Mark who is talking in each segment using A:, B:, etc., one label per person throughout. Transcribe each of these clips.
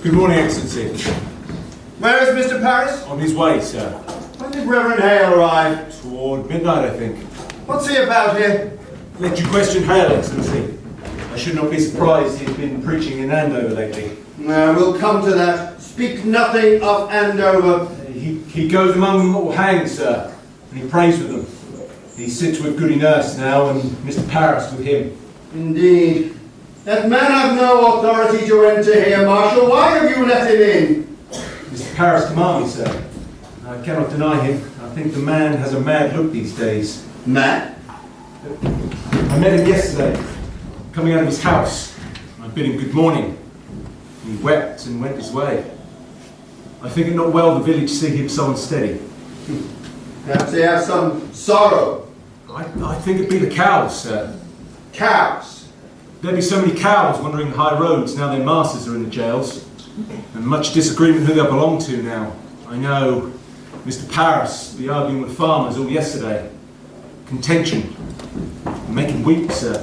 A: Good morning, Excellency.
B: Where is Mr. Paris?
A: On his way, sir.
B: When did Reverend Hale arrive?
A: Toward midnight, I think.
B: What's he about here?
A: Let you question Hale, Excellency. I should not be surprised he's been preaching in Andover lately.
B: We'll come to that. Speak nothing of Andover.
A: He goes among them all hanged, sir, and he prays with them. He sits with Goody Nurse now, and Mr. Paris with him.
B: Indeed. That man have no authority to enter here, Marshal. Why have you let him in?
A: Mr. Paris commands me, sir. I cannot deny him. I think the man has a mad look these days.
B: Mad?
A: I met him yesterday, coming out of his house. I bid him good morning. He wept and went his way. I think it not well the village see him so unsteady.
B: Perhaps they have some sorrow.
A: I think it be the cows, sir.
B: Cows?
A: There be so many cows wandering the high roads now their masters are in the jails. And much disagreement who they belong to now. I know Mr. Paris be arguing with farmers all yesterday. Contention. Make him weep, sir.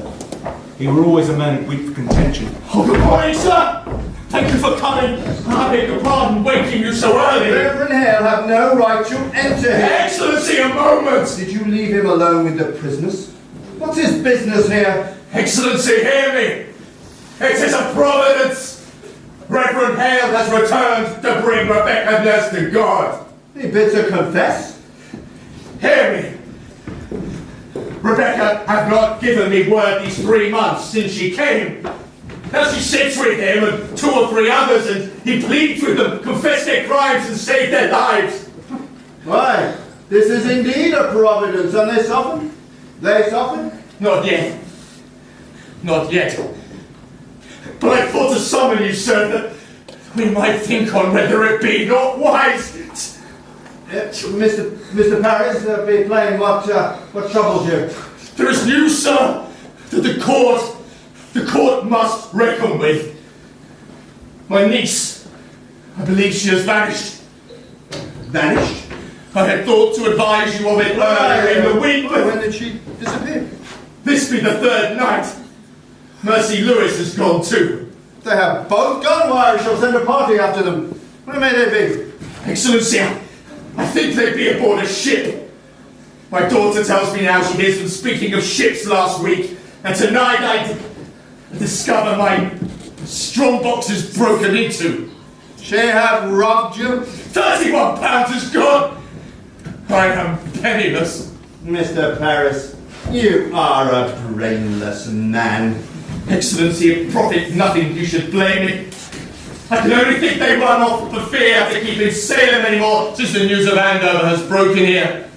A: He were always a man who'd weep for contention.
C: Oh, good morning, sir! Thank you for coming. I beg your pardon waking you so early.
B: Reverend Hale have no right to enter here.
C: Excellency, a moment!
B: Did you leave him alone with the prisoners? What's his business here?
C: Excellency, hear me! It is a providence! Reverend Hale has returned to bring Rebecca Nurse to God.
B: He bids her confess.
C: Hear me! Rebecca have not given me word these 3 months since she came. Now she sits with him and 2 or 3 others, and he pleads with them, confess their crimes and save their lives.
B: Why, this is indeed a providence, and they soften? They soften?
C: Not yet. Not yet. But I thought to summon you, sir, that we might think on whether it be not wise.
B: Mr. Paris, be plain, what troubles you?
C: There is news, sir, that the court must reckon with. My niece, I believe she has vanished.
B: Vanished?
C: I had thought to advise you of it earlier in the week, but
B: when did she disappear?
C: this be the 3rd night. Mercy Lewis has gone too.
B: They have both gone. Why, I shall send a party after them. Where may they be?
C: Excellency, I think they be aboard a ship. My daughter tells me now she hears them speaking of ships last week, and tonight I discover my strong box is broken into.
B: She have robbed you?
C: £31 is gone. I am penniless.
B: Mr. Paris, you are a brainless man.
C: Excellency, it profit nothing you should blame me. I can only think they run off for fear to keep in Salem anymore since the news of Andover has broken here.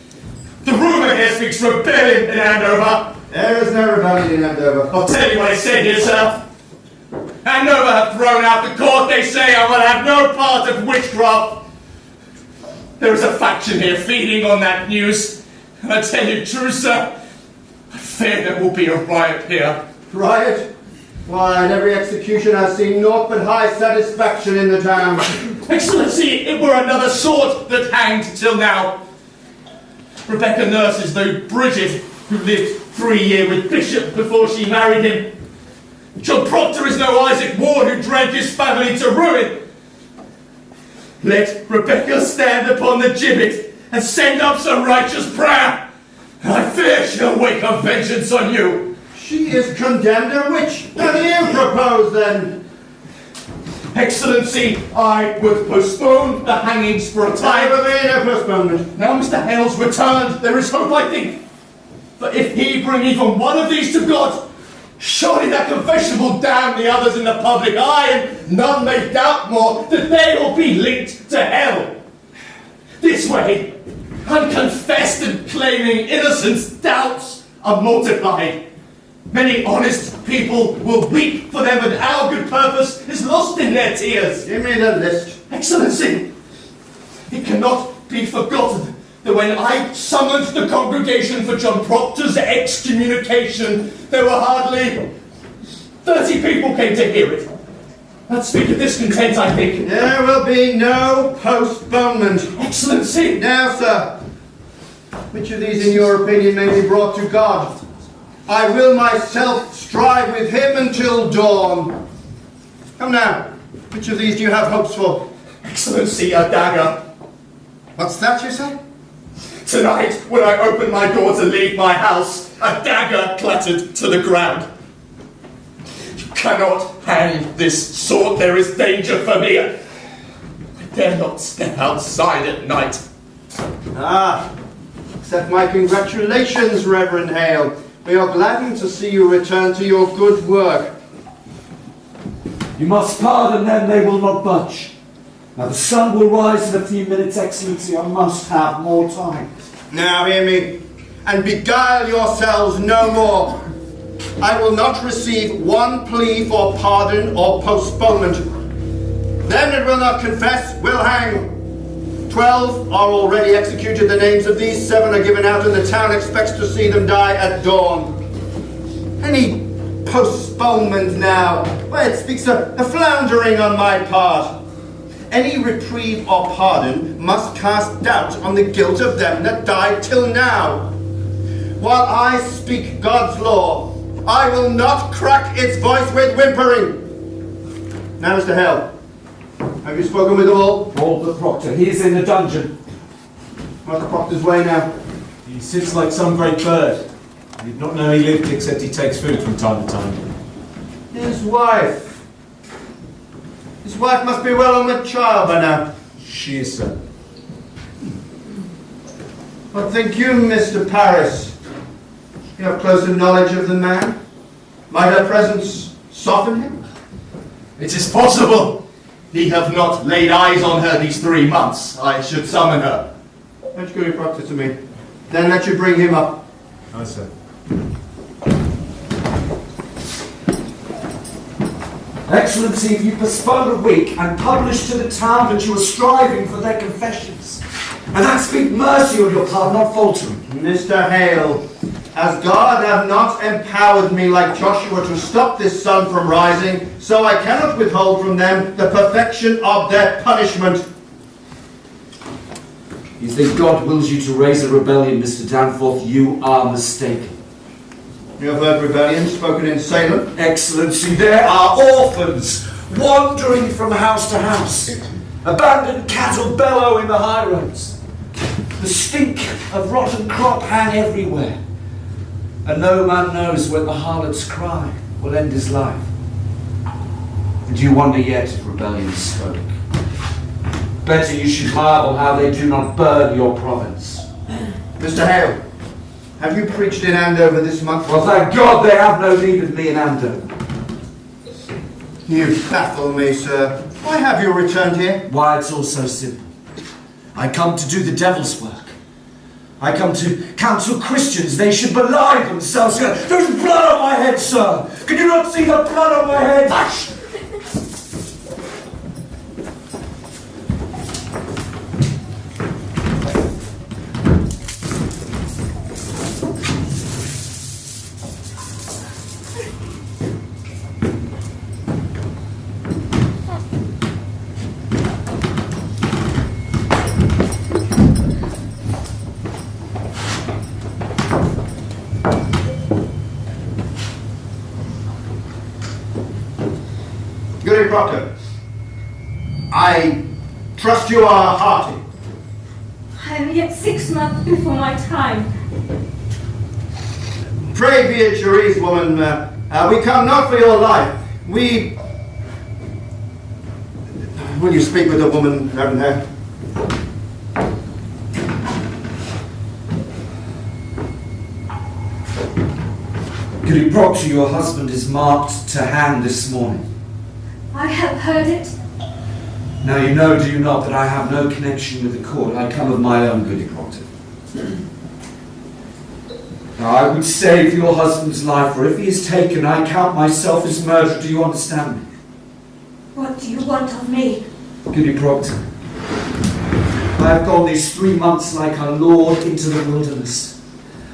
C: The rumour here speaks rebellion in Andover.
B: There is no rebellion in Andover.
C: I'll tell you what I said here, sir. Andover have thrown out the court. They say I will have no part of witchcraft. There is a faction here feeding on that news. And I tell you true, sir, I fear there will be a riot here.
B: Riot? Why, in every execution I've seen naught but high satisfaction in the town.
C: Excellency, it were another sort that hanged till now. Rebecca Nurse is no Bridget, who lived 3 years with Bishop before she married him. John Proctor is no Isaac Ward, who dragged his family to ruin. Let Rebecca stand upon the gibbet and send up some righteous prayer. I fear she'll wake a vengeance on you.
B: She is condemned a witch. What do you propose, then?
C: Excellency, I would postpone the hangings for a time.
B: There will be no postponement.
C: Now Mr. Hale's returned, there is hope, I think. But if he bring even one of these to God, surely that confession will damn the others in the public eye, and none may doubt more that they will be linked to hell. This way, unconfessed and claiming innocence, doubts are multiplied. Many honest people will weep for them, and our good purpose is lost in their tears.
B: Give me the list.
C: Excellency, it cannot be forgotten that when I summoned the congregation for John Proctor's excommunication, there were hardly 30 people came to hear it. Let's speak of discontent, I think.
B: There will be no postponement.
C: Excellency!
B: Now, sir, which of these, in your opinion, may be brought to God? I will myself strive with him until dawn. Come now. Which of these do you have hopes for?
C: Excellency, a dagger.
B: What's that you say?
C: Tonight, when I opened my door to leave my house, a dagger clattered to the ground. You cannot hang this sword. There is danger for me. I dare not step outside at night.
B: Ah, accept my congratulations, Reverend Hale. We are gladdened to see you return to your good work.
D: You must pardon them, they will not budge. Now the sun will rise in a few minutes, Excellency. I must have more time.
B: Now hear me, and beguile yourselves no more. I will not receive one plea for pardon or postponement. Them that will not confess will hang. 12 are already executed. The names of these 7 are given out, and the town expects to see them die at dawn. Any postponement now? Why, it speaks a floundering on my part. Any reprieve or pardon must cast doubt on the guilt of them that died till now. While I speak God's law, I will not crack its voice with whimpering. Now, Mr. Hale, have you spoken with all?
D: All but Proctor. He is in the dungeon.
B: What's the Proctor's way now?
A: He sits like some great bird. I did not know he lived except he takes food from time to time.
B: His wife. His wife must be well on with child by now.
A: She is, sir.
B: What think you, Mr. Paris? You have closer knowledge of the man? Might her presence soften him?
C: It is possible. He have not laid eyes on her these 3 months. I should summon her.
B: Fetch Goody Proctor to me. Then let you bring him up.
A: Aye, sir.
D: Excellency, if you postpone a week and publish to the town that you are striving for their confessions, and that speak mercy on your part, not faltering.
B: Mr. Hale, as God have not empowered me like Joshua to stop this sun from rising, so I cannot withhold from them the perfection of their punishment.
D: You think God wills you to raise a rebellion, Mr. Danforth? You are mistaken.
B: You have heard rebellion spoken in Salem?
D: Excellency, there are orphans wandering from house to house. Abandoned cattle bellow in the high roads. The stink of rotten crop hang everywhere. And no man knows when the harlot's cry will end his life. And you wonder yet if rebellion spoke. Better you should marvel how they do not burn your province.
B: Mr. Hale, have you preached in Andover this month?
D: Well, thank God they have no need of me in Andover.
B: You baffle me, sir. Why have you returned here?
D: Why, it's all so simple. I come to do the devil's work. I come to counsel Christians they should belie themselves. There's blood on my head, sir! Can you not see the blood on my head? Hush!
B: Goody Proctor, I trust you are hearty.
E: I am yet 6 months before my time.
B: Pray be at your ease, woman. We come not for your life. We... Will you speak with the woman, Reverend Hare?
D: Goody Proctor, your husband is marked to hang this morning.
E: I have heard it.
D: Now you know, do you not, that I have no connection with the court. I come of my own, Goody Proctor. Now I would save your husband's life, for if he is taken, I count myself as murderer. Do you understand me?
E: What do you want of me?
D: Goody Proctor, I have gone these 3 months like our Lord into the wilderness.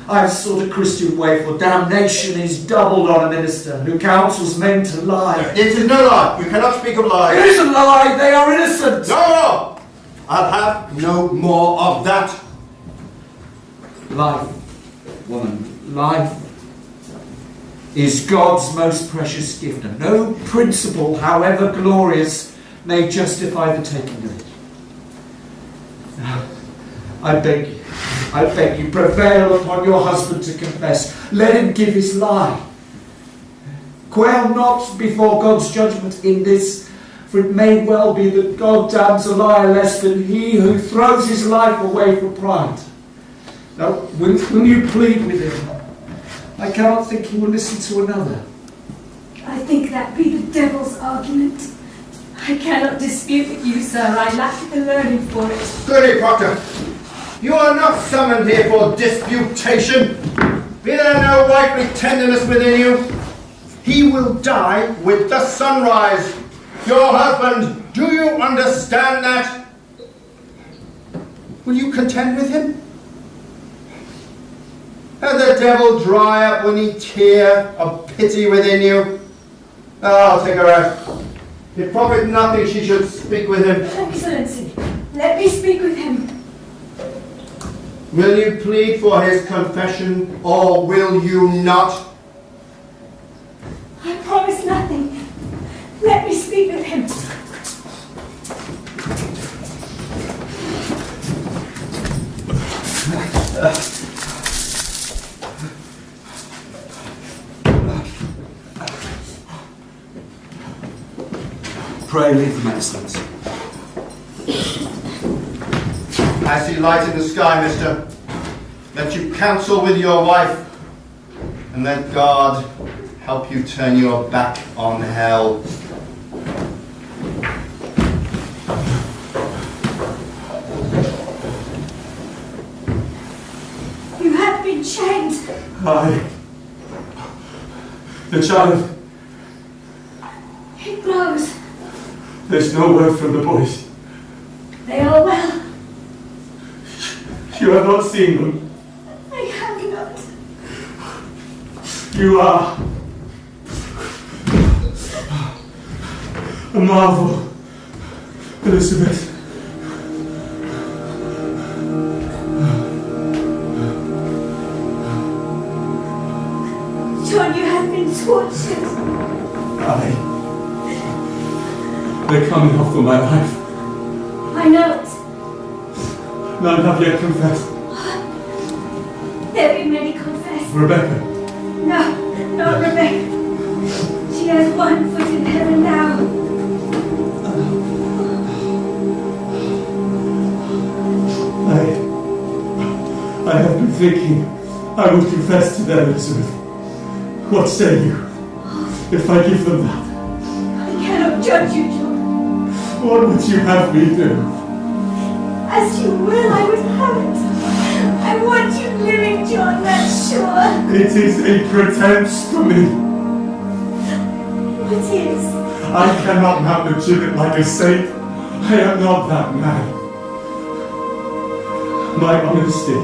D: I have sought a Christian way, for damnation is doubled on a minister who counsels men to lie.
B: It is no lie. You cannot speak of lies.
D: It is a lie, they are innocent!
B: No! I'll have no more of that.
D: Life, woman, life is God's most precious gift. And no principle, however glorious, may justify the taking of it. Now, I beg you, prevail upon your husband to confess. Let him give his lie. Quail not before God's judgment in this, for it may well be that God damns a liar less than he who throws his life away for pride. Now, will you plead with him? I cannot think he will listen to another.
E: I think that be the devil's argument. I cannot dispute with you, sir. I lack the learning for it.
B: Goody, Proctor. You are not summoned here for disputation. Be there no wifely tenderness within you. He will die with the sunrise. Your husband, do you understand that? Will you contend with him? And the devil dry up any tear of pity within you? I'll take her out. It profit nothing she should speak with him.
E: Excellency, let me speak with him.
B: Will you plead for his confession, or will you not?
E: I promise nothing. Let me speak with him.
D: Pray leave them, Excellency.
B: I see light in the sky, mister. Let you counsel with your wife, and let God help you turn your back on hell.
E: You have been chained.
A: The child.
E: It blows.
A: There's no word from the boys.
E: They are well.
A: You have not seen them.
E: I have not.
A: You are a marvel, Elizabeth.
E: John, you have been tortured.
A: They're coming off for my life.
E: I know it.
A: None have yet confessed.
E: There be many confess.
A: Rebecca.
E: No, not Rebecca. She has one foot in heaven now.
A: I have been thinking I would confess to them, Elizabeth. What say you, if I give them that?
E: I cannot judge you, John.
A: What would you have me do?
E: As you will, I would have it. I want you living, John, that's sure.
A: It is a pretense for me.
E: What is?
A: I cannot mount the gibbet like a saint. I am not that man. My honesty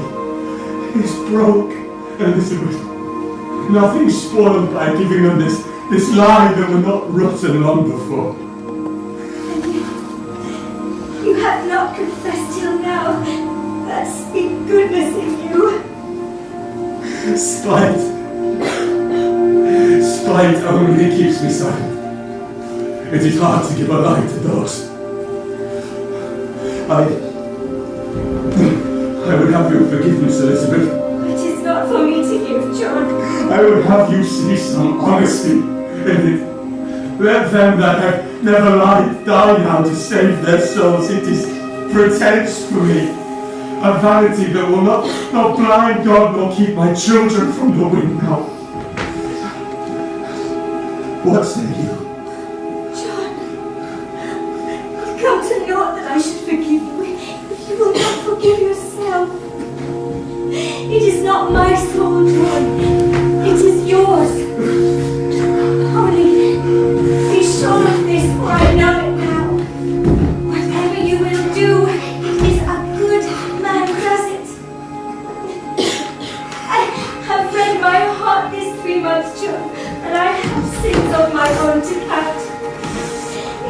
A: is broke, Elizabeth. Nothing spoiled by giving them this lie that were not rotten long before.
E: And you have not confessed till now. That's in goodness in you.
A: Spite only keeps me silent. It is hard to give a lie to dogs. I would have your forgiveness, Elizabeth.
E: It is not for me to give, John.
A: I would have you see some honesty in it. Let them that have never lied die now to save their souls. It is pretense for me. A vanity that will not blind God nor keep my children from the windmill. What say you?
E: John, you've come to know that I should forgive you if you will not forgive yourself. It is not my soul, John. It is yours. Only be sure of this, for I know it now. Whatever you will do, it is a good man does it. I have read my heart these 3 months, John, and I have sins of my own to count.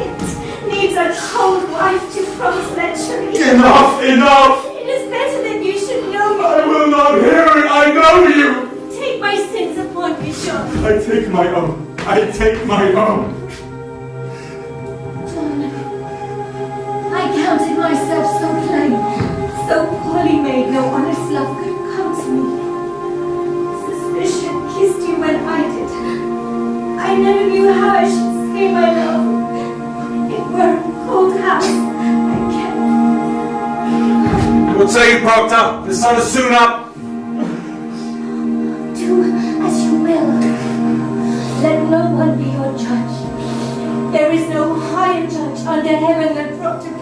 E: It needs a cold wife to promise lechery.
A: Enough!
E: It is better that you should know me.
A: I will not hear it! I know you!
E: Take my sins upon you, John.
A: I take my own. I take my own.
E: John, myself so plain, so poorly made, no honest love could come to me. Suspicion kissed you when I did. I never knew how I should say my love. It were a cold house I kept.
A: What say you, Proctor? The sun is soon up.
E: Do as you will. Let no one be your judge. There is no higher judge under heaven than Proctor is.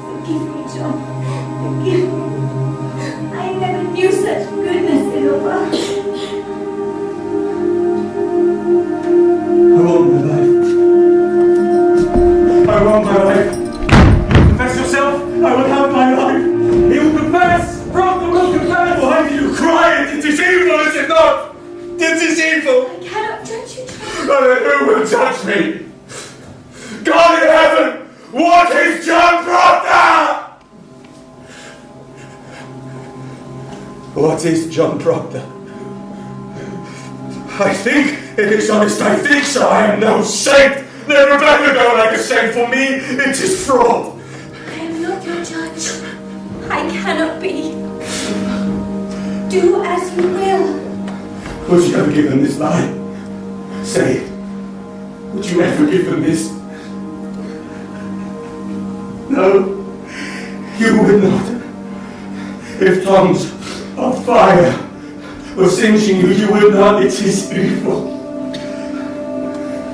E: Forgive me, John. Forgive me. I never knew such goodness in the world.
A: I want my life. I want my life. Confess yourself. I will have my life. He will confess. Proctor will confess. Why do you cry? It is evil, is it not? It is evil.
E: I cannot judge you, John.
A: Oh, then who will judge me? God in heaven, what is John Proctor? What is John Proctor? I think it is honest, I think so. I am no saint. Never better go like a saint. For me, it is fraud.
E: I am not your judge. I cannot be. Do as you will.
A: Would you ever give them this lie? Say it. Would you ever give them this? No, you would not. If tongues of fire were singeing you, you would not. It is evil.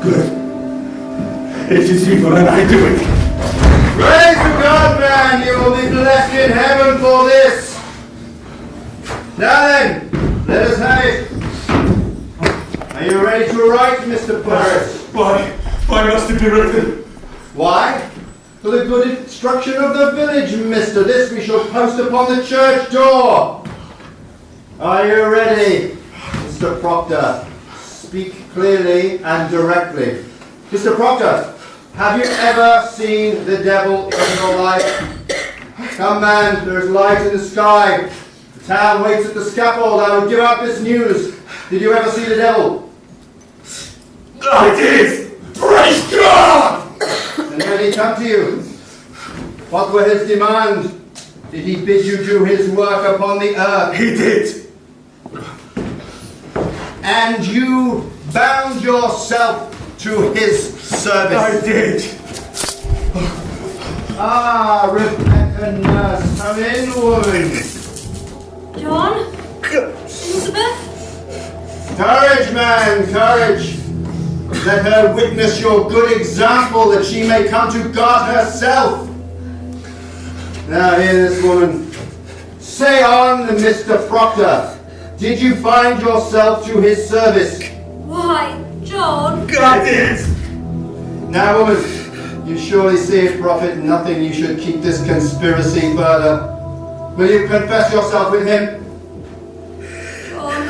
A: Good. It is evil and I do it.
B: Praise to God, man! You will be blessed in heaven for this. Now then, let us have it. Are you ready to write, Mr. Paris?
A: Why must it be written?
B: Why? For the good instruction of the village, mister. This we shall post upon the church door. Are you ready, Mr. Proctor? Speak clearly and directly. Mr. Proctor, have you ever seen the devil in your life? Come, man, there is light in the sky. The town waits at the scaffold. I will give out this news. Did you ever see the devil?
A: I did! Praise God!
B: And when he come to you, what were his demands? Did he bid you do his work upon the earth?
A: He did!
B: And you bound yourself to his service?
A: I did!
B: Ah, Rebecca Nurse, come in, woman.
E: John? Elizabeth?
B: Courage, man, courage. Let her witness your good example that she may come to God herself. Now hear this, woman. Say on, Mr. Proctor. Did you find yourself to his service?
E: Why, John?
A: I did!
B: Now, woman, you surely see it, prophet, nothing you should keep this conspiracy further. Will you confess yourself with him?
E: John.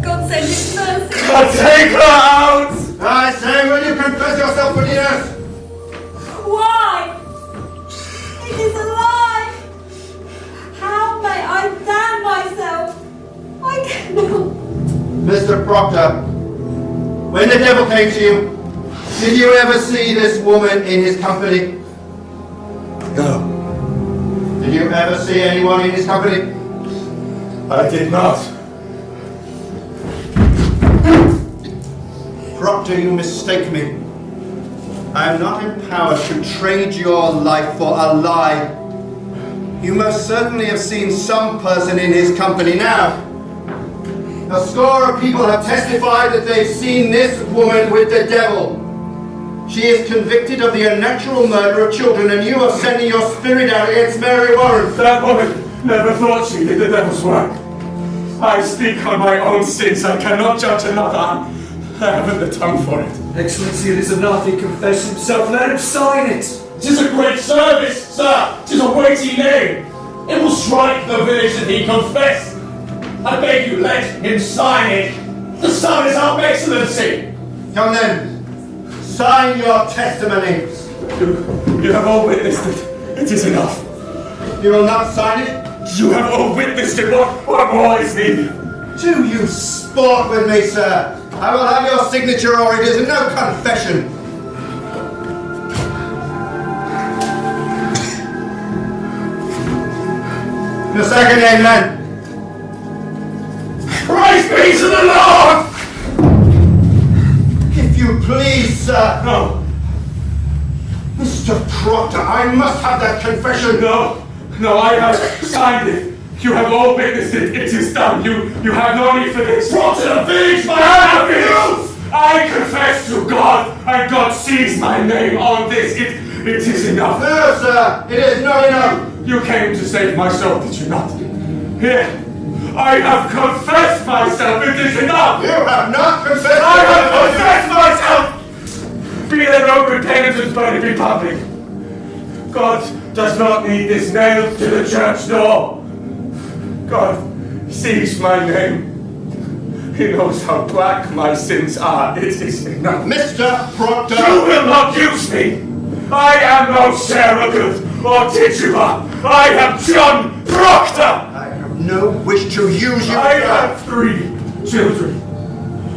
E: God send his mercy.
A: God take her out!
B: I say, will you confess yourself with us?
E: Why? It is a lie. How may I damn myself? I cannot.
B: Mr. Proctor, when the devil came to you, did you ever see this woman in his company?
A: No,
B: Did you ever see anyone in his company?
A: I did not.
B: Proctor, you mistake me. I am not empowered to trade your life for a lie. You most certainly have seen some person in his company now. A score of people have testified that they've seen this woman with the devil. She is convicted of the unnatural murder of children, and you are sending your spirit out against Mary Warren.
A: That woman never thought she did the devil's work. I speak on my own sins. I cannot judge another. I haven't the tongue for it.
D: Excellency, it is enough. He confessed himself. Let him sign it.
C: 'Tis a great service, sir. 'Tis a weighty name. It will strike the village that he confessed. I beg you, let him sign it. The son is our excellency.
B: Come then, sign your testimony.
A: You have all witnessed it. It is enough.
B: You will not sign it?
A: You have all witnessed it. What more is needed?
B: Do you sport with me, sir? I will have your signature or it is no confession. The second amen.
C: Praise be to the Lord!
B: If you please, sir.
C: No,
B: Mr. Proctor, I must have that confession.
C: no, I have signed it. You have all witnessed it. It is done. You have no need for this. Proctor, finish my interview! I confess to God, and God sees my name on this. It is enough.
B: No, sir, it is not enough.
C: You came to save my soul, did you not? Here, I have confessed myself. It is enough.
B: You have not confessed.
C: I have confessed myself. Be there no repentance, but it be public. God does not need this nailed to the church door. God sees my name. He knows how black my sins are. It is enough.
B: Mr. Proctor.
C: You will not use me. I am no Sarah Good or titular. I am John Proctor.
B: I have no wish to use you.
C: I have 3 children.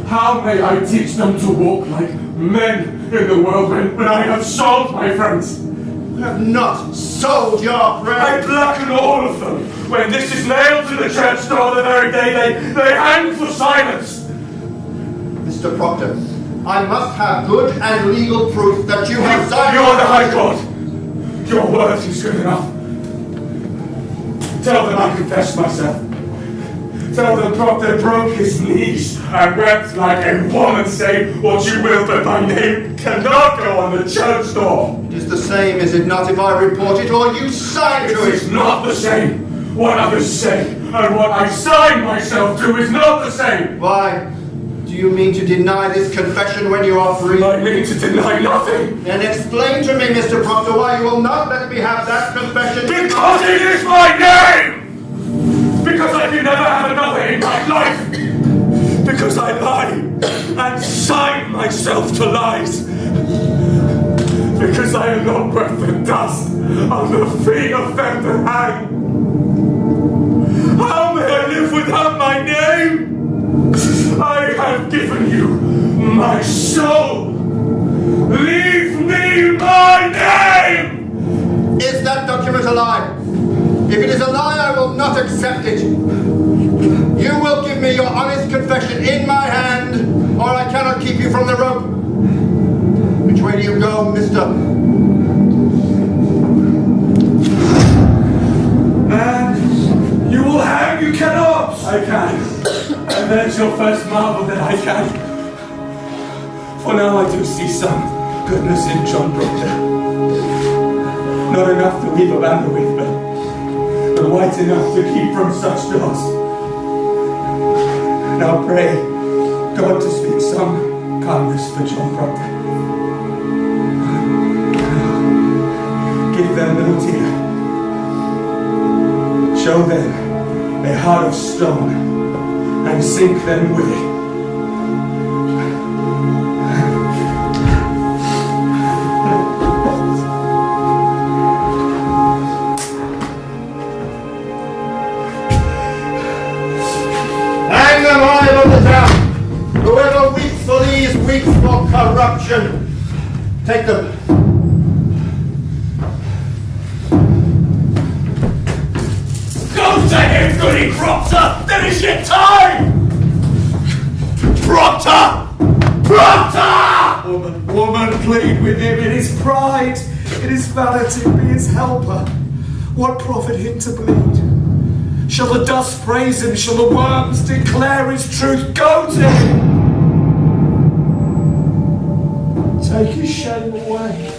C: How may I teach them to walk like men in the world when I have sold my friends?
B: You have not sold your
C: I
B: friend.
C: blacken all of them. When this is nailed to the church door the very day they hang for silence.
B: Mr. Proctor, I must have good and legal proof that you have signed.
C: You're the High Court. Your word is good enough. Tell them I confessed myself. Tell them Proctor broke his knees and wept like a woman. Say what you will, but my name cannot go on the church door.
B: It is the same, is it not, if I report it or you sign to
C: It is
B: it?
C: not the same. What others say and what I sign myself to is not the same.
B: Why? Do you mean to deny this confession when you are free?
C: I mean to deny nothing.
B: Then explain to me, Mr. Proctor, why you will not let me have that confession.
C: Because it is my name! Because I can never have another in my life! Because I lie and sign myself to lies! Because I am not worth the dust on the feet of them that hang! How may I live without my name? I have given you my soul! Leave me my name!
B: Is that document a lie? If it is a lie, I will not accept it. You will give me your honest confession in my hand, or I cannot keep you from the rope. Which way do you go, mister?
C: And you will hang, you cannot! I can. And there's your first marvel that I can. For now I do see some goodness in John Proctor. Not enough to leave a banner with, but white enough to keep from such doors. Now pray God to speak some kindness for John Proctor. Give them little tear. Show them a heart of stone and sink them with it.
B: Hang them high above the town. Whoever weeps for these weeps for corruption. Take them.
C: Go to him, goody Proctor! There is yet time! Proctor! Proctor!
D: Woman, plead with him in his pride, in his vanity, be his helper. What profit him to bleed? Shall the dust praise him? Shall the worms declare his truth? Go to him! Take his shame away.